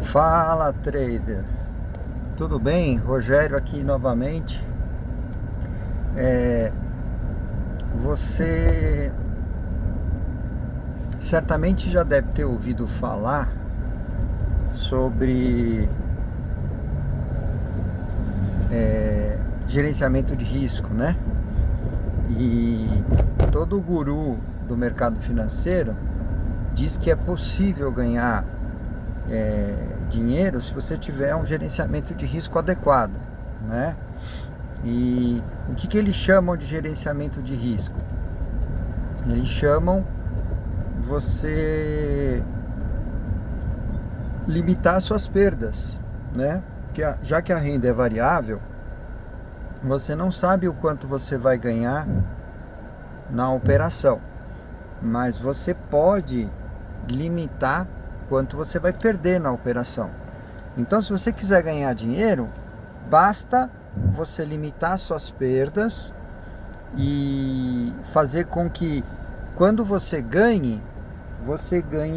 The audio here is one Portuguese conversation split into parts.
Fala, trader, tudo bem? Rogério aqui novamente. Você certamente já deve ter ouvido falar sobre gerenciamento de risco, né? E todo guru do mercado financeiro diz que é possível ganhar dinheiro se você tiver um gerenciamento de risco adequado, né? E o que eles chamam de gerenciamento de risco? Eles chamam você limitar suas perdas, né? Porque já que a renda é variável, você não sabe o quanto você vai ganhar na operação, mas você pode limitar quanto você vai perder na operação. Então, se você quiser ganhar dinheiro, basta você limitar suas perdas e fazer com que quando você ganhe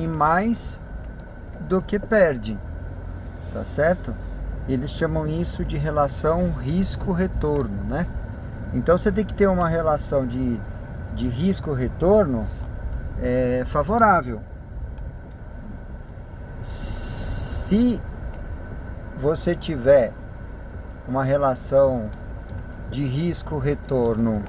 mais do que perde, tá certo? Eles chamam isso de relação risco-retorno, né? Então você tem que ter uma relação de risco-retorno favorável. Se você tiver uma relação de risco-retorno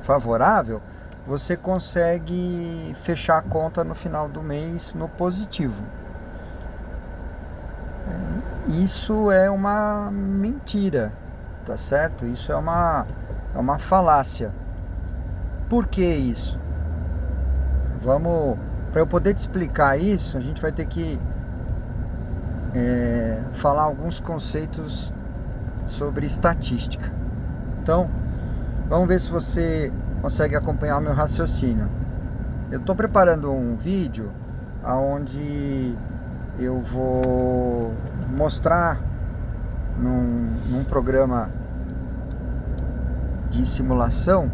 favorável, você consegue fechar a conta no final do mês no positivo. Isso é uma mentira, tá certo? Isso é uma falácia. Por que isso? Para eu poder te explicar isso, a gente vai ter que falar alguns conceitos sobre estatística. Então, vamos ver se você consegue acompanhar o meu raciocínio. Eu estou preparando um vídeo onde eu vou mostrar num programa de simulação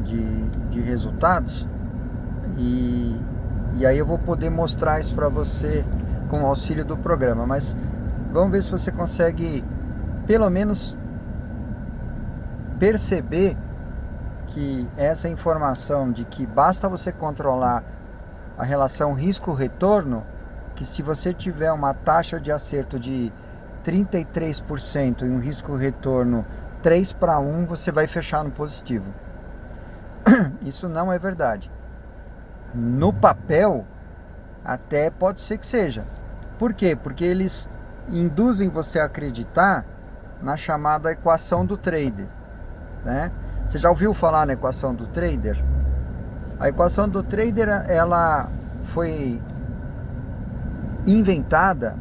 de resultados e aí eu vou poder mostrar isso para você com o auxílio do programa, mas vamos ver se você consegue pelo menos perceber que essa informação de que basta você controlar a relação risco-retorno, que se você tiver uma taxa de acerto de 33% e um risco-retorno 3:1, você vai fechar no positivo. Isso não é verdade. No papel, até pode ser que seja. Por quê? Porque eles induzem você a acreditar na chamada equação do trader, né? Você já ouviu falar na equação do trader? A equação do trader, ela foi inventada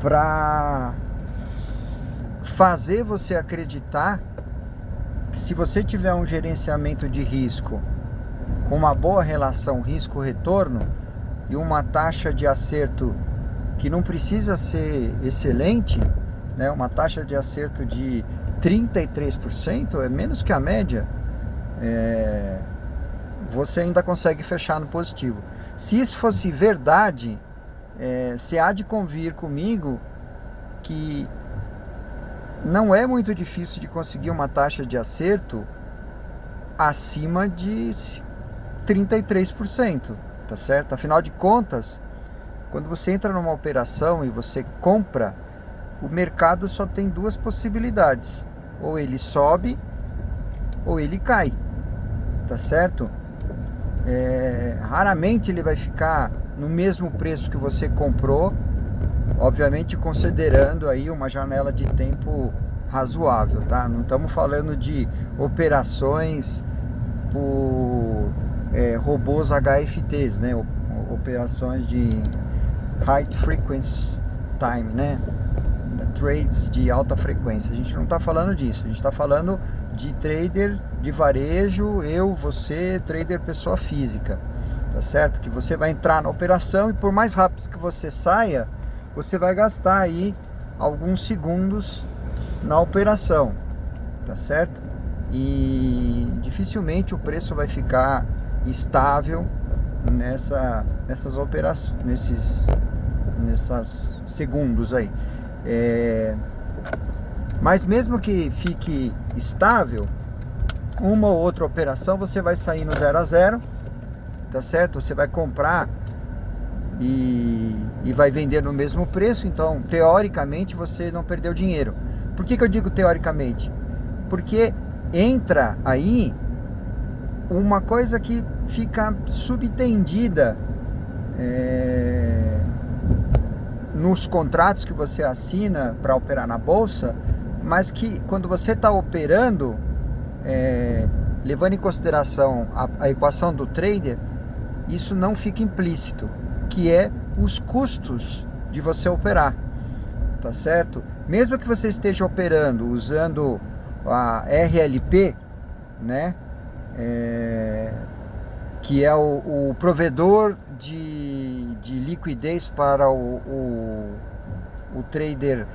para fazer você acreditar que se você tiver um gerenciamento de risco com uma boa relação risco-retorno e uma taxa de acerto que não precisa ser excelente, né? Uma taxa de acerto de 33%, é menos que a média, você ainda consegue fechar no positivo. Se isso fosse verdade, você há de convir comigo que não é muito difícil de conseguir uma taxa de acerto acima de 33%, tá certo? Afinal de contas, quando você entra numa operação e você compra, o mercado só tem duas possibilidades: ou ele sobe ou ele cai, tá certo? Raramente ele vai ficar no mesmo preço que você comprou, obviamente considerando aí uma janela de tempo razoável, tá? Não estamos falando de operações por robôs HFTs, né? Operações de High Frequency Time, né? Trades de alta frequência. A gente não está falando disso. A gente está falando de trader de varejo, você, trader pessoa física, tá certo? Que você vai entrar na operação e por mais rápido que você saia, você vai gastar aí alguns segundos na operação, tá certo? E dificilmente o preço vai ficar estável nessas operações, nessas segundos aí. Mas mesmo que fique estável, uma ou outra operação você vai sair no 0 a 0, tá certo? Você vai comprar e vai vender no mesmo preço, então teoricamente você não perdeu dinheiro. Por que eu digo teoricamente? Porque entra aí uma coisa que fica subtendida nos contratos que você assina para operar na bolsa, mas que quando você está operando, levando em consideração a equação do trader, isso não fica implícito, que é os custos de você operar, tá certo? Mesmo que você esteja operando usando a RLP, né, que é o provedor de liquidez para o trader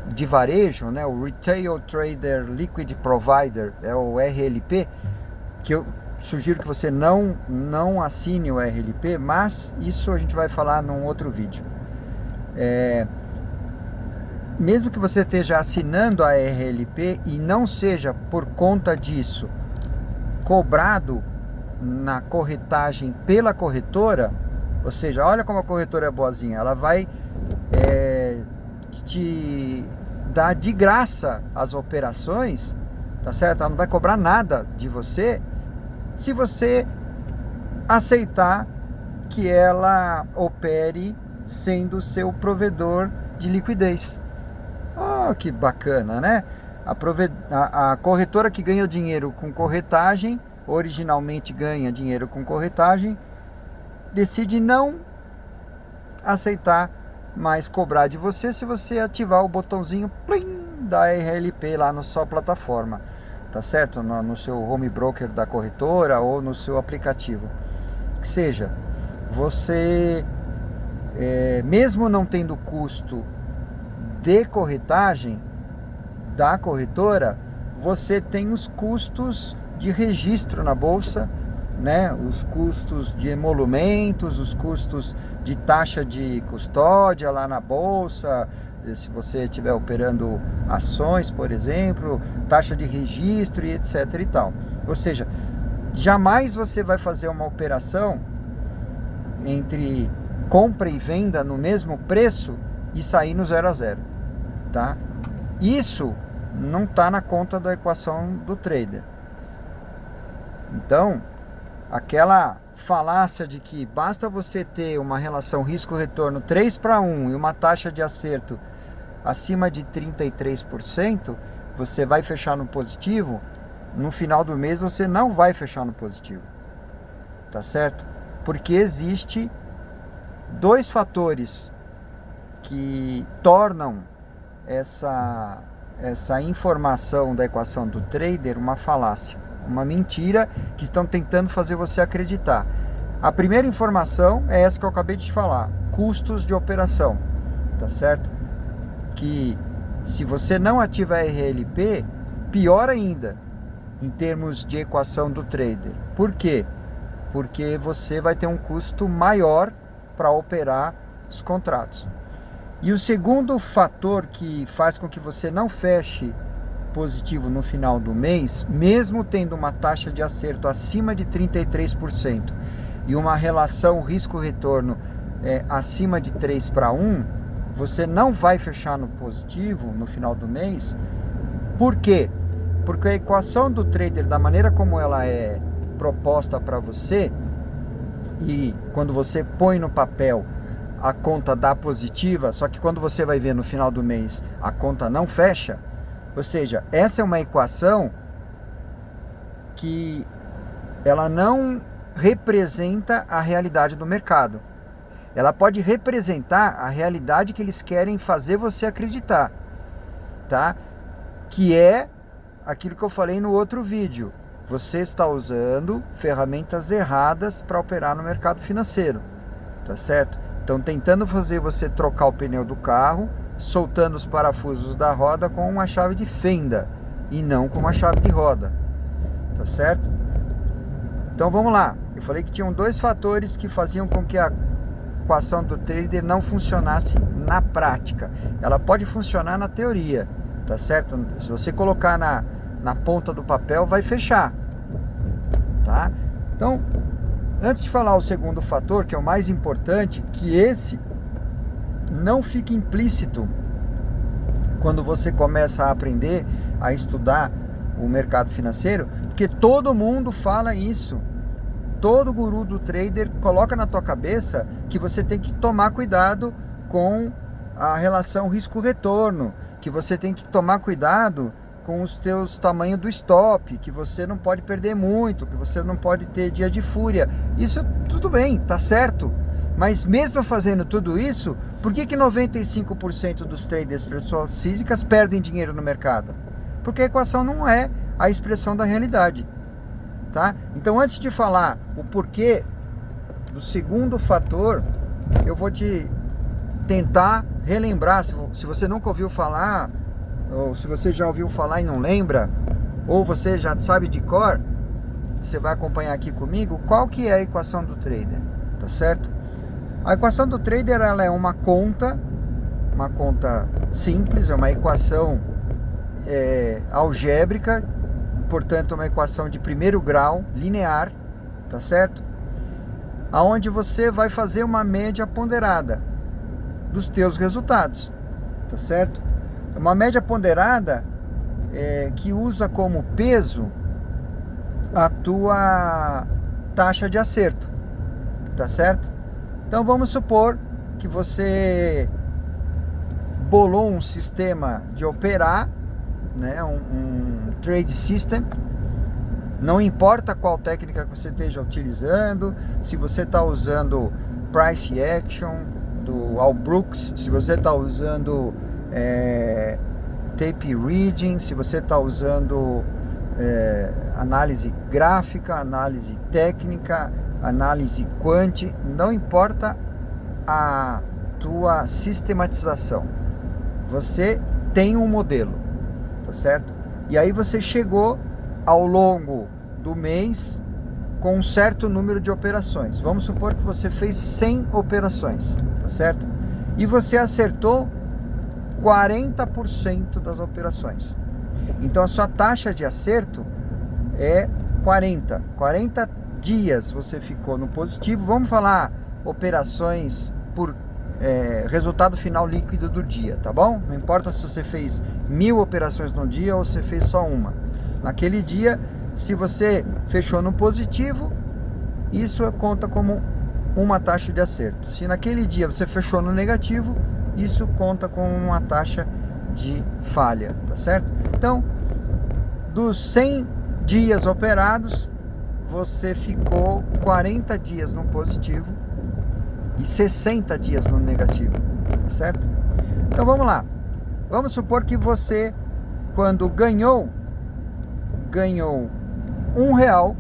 de varejo, né, o Retail Trader Liquid Provider, é o RLP, que eu sugiro que você não assine o RLP, mas isso a gente vai falar num outro vídeo. Mesmo que você esteja assinando a RLP e não seja por conta disso cobrado na corretagem pela corretora, ou seja, olha como a corretora é boazinha, ela vai te dar de graça as operações, tá certo? Ela não vai cobrar nada de você se você aceitar que ela opere sendo seu provedor de liquidez. Oh, que bacana, né? A corretora que ganha dinheiro com corretagem, originalmente ganha dinheiro com corretagem, decide não aceitar mais cobrar de você se você ativar o botãozinho plim, da RLP lá na sua plataforma, tá certo? No seu home broker da corretora ou no seu aplicativo. Que seja, você, mesmo não tendo custo de corretagem da corretora, você tem os custos de registro na bolsa, né? Os custos de emolumentos, os custos de taxa de custódia lá na bolsa, se você estiver operando ações, por exemplo, taxa de registro e etc e tal. Ou seja, jamais você vai fazer uma operação entre compra e venda no mesmo preço e sair no 0 a 0, tá? Isso não está na conta da equação do trader. Então, aquela falácia de que basta você ter uma relação risco-retorno 3:1 e uma taxa de acerto acima de 33%, você vai fechar no positivo, no final do mês você não vai fechar no positivo, tá certo? Porque existe dois fatores que tornam essa informação da equação do trader uma falácia, uma mentira que estão tentando fazer você acreditar. A primeira informação é essa que eu acabei de te falar, custos de operação, tá certo? Que se você não ativa a RLP, pior ainda em termos de equação do trader. Por quê? Porque você vai ter um custo maior para operar os contratos. E o segundo fator que faz com que você não feche positivo no final do mês, mesmo tendo uma taxa de acerto acima de 33% e uma relação risco-retorno acima de 3:1, você não vai fechar no positivo no final do mês. Por quê? Porque a equação do trader, da maneira como ela é proposta para você, e quando você põe no papel a conta dá positiva, só que quando você vai ver no final do mês a conta não fecha, ou seja, essa é uma equação que ela não representa a realidade do mercado. Ela pode representar a realidade que eles querem fazer você acreditar, tá? Que é aquilo que eu falei no outro vídeo. Você está usando ferramentas erradas para operar no mercado financeiro, tá certo? Estão tentando fazer você trocar o pneu do carro, soltando os parafusos da roda com uma chave de fenda e não com uma chave de roda, tá certo? Então vamos lá. Eu falei que tinham dois fatores que faziam com que a equação do trader não funcionasse na prática. Ela pode funcionar na teoria, tá certo? Se você colocar na ponta do papel, vai fechar, tá? Então, antes de falar o segundo fator, que é o mais importante, que esse não fica implícito quando você começa a aprender a estudar o mercado financeiro, porque todo mundo fala isso. Todo guru do trader coloca na tua cabeça que você tem que tomar cuidado com a relação risco-retorno, que você tem que tomar cuidado com os teus tamanhos do stop, que você não pode perder muito, que você não pode ter dia de fúria. Isso tudo bem, tá certo. Mas mesmo fazendo tudo isso, por que 95% dos traders, pessoas físicas, perdem dinheiro no mercado? Porque a equação não é a expressão da realidade. Tá? Então, antes de falar o porquê do segundo fator, eu vou te tentar relembrar, se você nunca ouviu falar, ou se você já ouviu falar e não lembra, ou você já sabe de cor, você vai acompanhar aqui comigo, qual que é a equação do trader, tá certo? A equação do trader, ela é uma conta simples, é uma equação algébrica, portanto, uma equação de primeiro grau, linear, tá certo? Aonde você vai fazer uma média ponderada dos teus resultados, tá certo? Uma média ponderada que usa como peso a tua taxa de acerto, tá certo? Então, vamos supor que você bolou um sistema de operar, né, um trade system, não importa qual técnica que você esteja utilizando, se você está usando price action do Al Brooks, se você está usando tape reading, se você está usando análise gráfica, análise técnica, análise quant, não importa a tua sistematização, você tem um modelo, tá certo? E aí você chegou ao longo do mês com um certo número de operações. Vamos supor que você fez 100 operações, tá certo? E você acertou 40% das operações. Então a sua taxa de acerto é 40 dias você ficou no positivo. Vamos falar operações por resultado final líquido do dia, tá bom? Não importa se você fez 1000 operações no dia ou você fez só uma. Naquele dia, se você fechou no positivo, isso conta como uma taxa de acerto. Se naquele dia você fechou no negativo, isso conta como uma taxa de falha, tá certo? Então, dos 100 dias operados, você ficou 40 dias no positivo e 60 dias no negativo, tá certo? Então vamos lá. Vamos supor que você, quando ganhou R$1,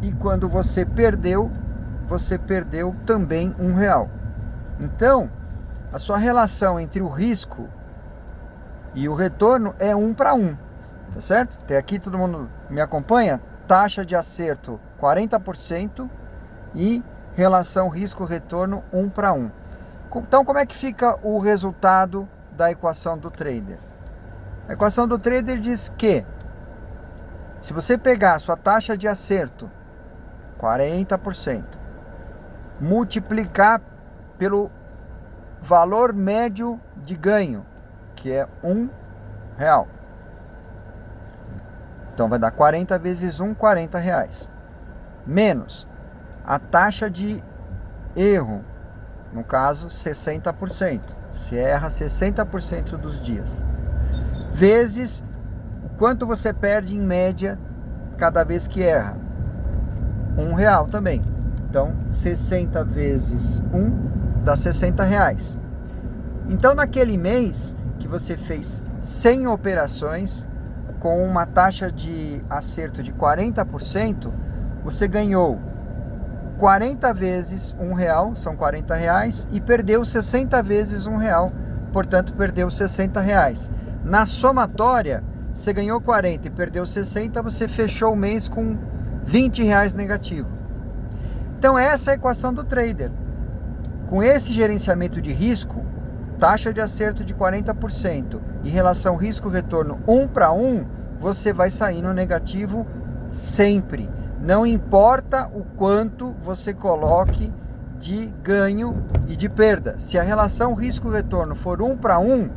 e quando você perdeu também R$1. Então, a sua relação entre o risco e o retorno é 1 para 1, tá certo? Até aqui todo mundo me acompanha? Taxa de acerto 40% e relação risco-retorno 1 para 1. Então, como é que fica o resultado da equação do trader? A equação do trader diz que se você pegar a sua taxa de acerto, 40%, multiplicar pelo valor médio de ganho, que é R$1, então vai dar 40 vezes 1, R$40, menos a taxa de erro, no caso 60%, se erra 60% dos dias, vezes o quanto você perde em média cada vez que erra, R$1 também. Então 60 vezes 1 dá R$60. Então naquele mês que você fez 100 operações com uma taxa de acerto de 40%, você ganhou 40 vezes R$1, são R$40, e perdeu 60 vezes R$1, portanto perdeu R$60. Na somatória, você ganhou 40 e perdeu 60, você fechou o mês com R$20 negativo. Então essa é a equação do trader. Com esse gerenciamento de risco, taxa de acerto de 40% e relação risco-retorno 1 para 1, você vai sair no negativo sempre. Não importa o quanto você coloque de ganho e de perda. Se a relação risco-retorno for 1 para 1,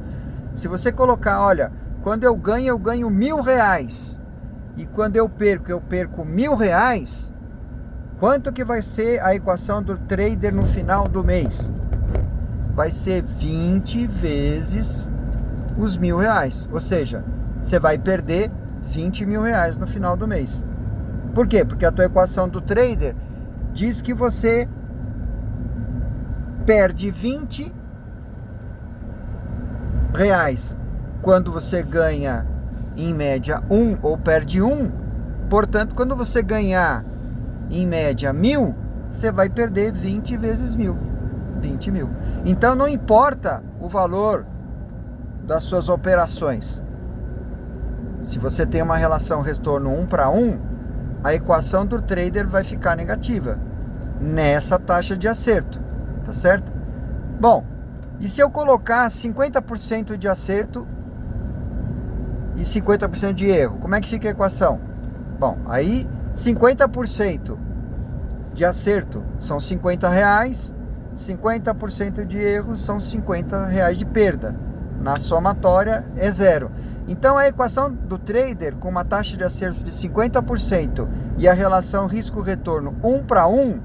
se você colocar, olha, quando eu ganho R$1.000 e quando eu perco R$1.000, quanto que vai ser a equação do trader no final do mês? Vai ser 20 vezes os R$1.000. Ou seja, você vai perder R$20.000 no final do mês. Por quê? Porque a tua equação do trader diz que você perde R$20 quando você ganha em média 1 ou perde 1. Portanto, quando você ganhar em média 1.000, você vai perder 20 vezes 1.000. 20 mil. Então não importa o valor das suas operações. Se você tem uma relação retorno 1 para 1, a equação do trader vai ficar negativa nessa taxa de acerto, tá certo? Bom, e se eu colocar 50% de acerto e 50% de erro, como é que fica a equação? Bom, aí 50% de acerto são R$50, 50% de erro são R$50 de perda. Na somatória é zero. Então a equação do trader com uma taxa de acerto de 50% e a relação risco-retorno 1 para 1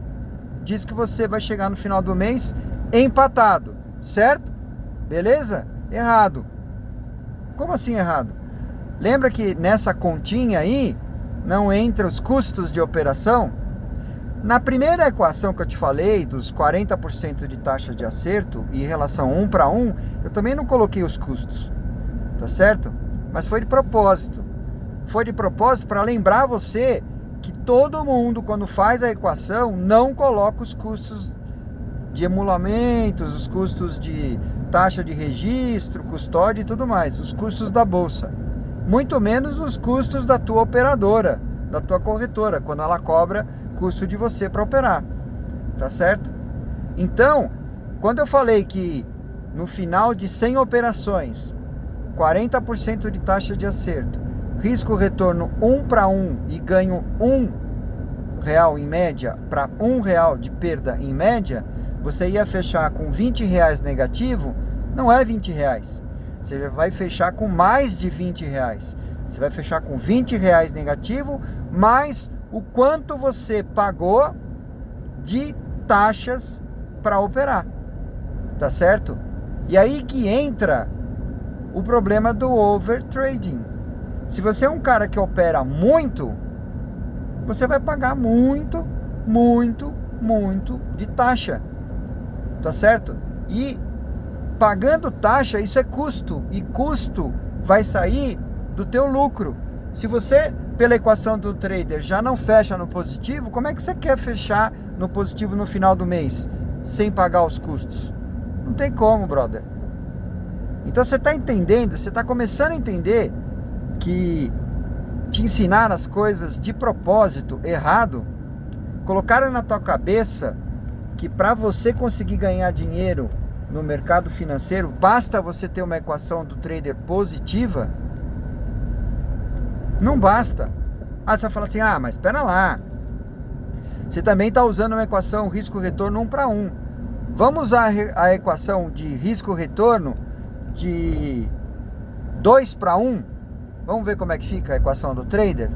diz que você vai chegar no final do mês empatado, certo? Beleza? Errado. Como assim errado? Lembra que nessa continha aí não entra os custos de operação? Na primeira equação que eu te falei, dos 40% de taxa de acerto e relação 1 para 1, eu também não coloquei os custos, tá certo? Mas foi de propósito. Foi de propósito para lembrar você que todo mundo, quando faz a equação, não coloca os custos de emulamentos, os custos de taxa de registro, custódia e tudo mais, os custos da bolsa. Muito menos os custos da tua operadora, da tua corretora, quando ela cobra custo de você para operar, tá certo? Então, quando eu falei que no final de 100 operações, 40% de taxa de acerto, risco-retorno 1 para 1 e ganho R$1 em média para R$1 de perda em média, você ia fechar com R$20 negativo, não é R$20. Você vai fechar com mais de R$20. Você vai fechar com R$20 negativo, mais o quanto você pagou de taxas para operar, tá certo? E aí que entra o problema do overtrading. Se você é um cara que opera muito, você vai pagar muito de taxa, tá certo? E pagando taxa, isso é custo, e custo vai sair do teu lucro. Se você, pela equação do trader, já não fecha no positivo, como é que você quer fechar no positivo no final do mês, sem pagar os custos? Não tem como, brother. Então você está entendendo, você está começando a entender que te ensinaram as coisas de propósito errado, colocaram na tua cabeça que para você conseguir ganhar dinheiro no mercado financeiro, basta você ter uma equação do trader positiva. Não basta. Você vai falar assim, mas espera lá, você também está usando uma equação risco-retorno 1 para 1. Vamos usar a equação de risco-retorno de 2 para 1. Vamos ver como é que fica a equação do trader?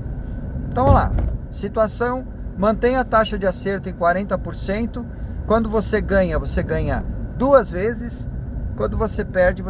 Então vamos lá. Situação, mantém a taxa de acerto em 40%. Quando você ganha 2 vezes. Quando você perde